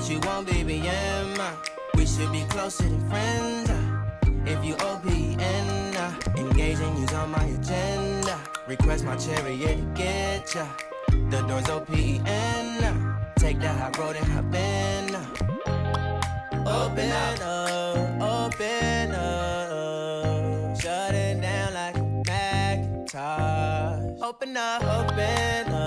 what you want, baby, we should be closer than friends. If you OPN, engaging you's on my agenda. Request my chariot to get ya. The door's OPN. Take the high road and hop in. Open up, open up. Shut it down like a Macintosh. Open up, open up.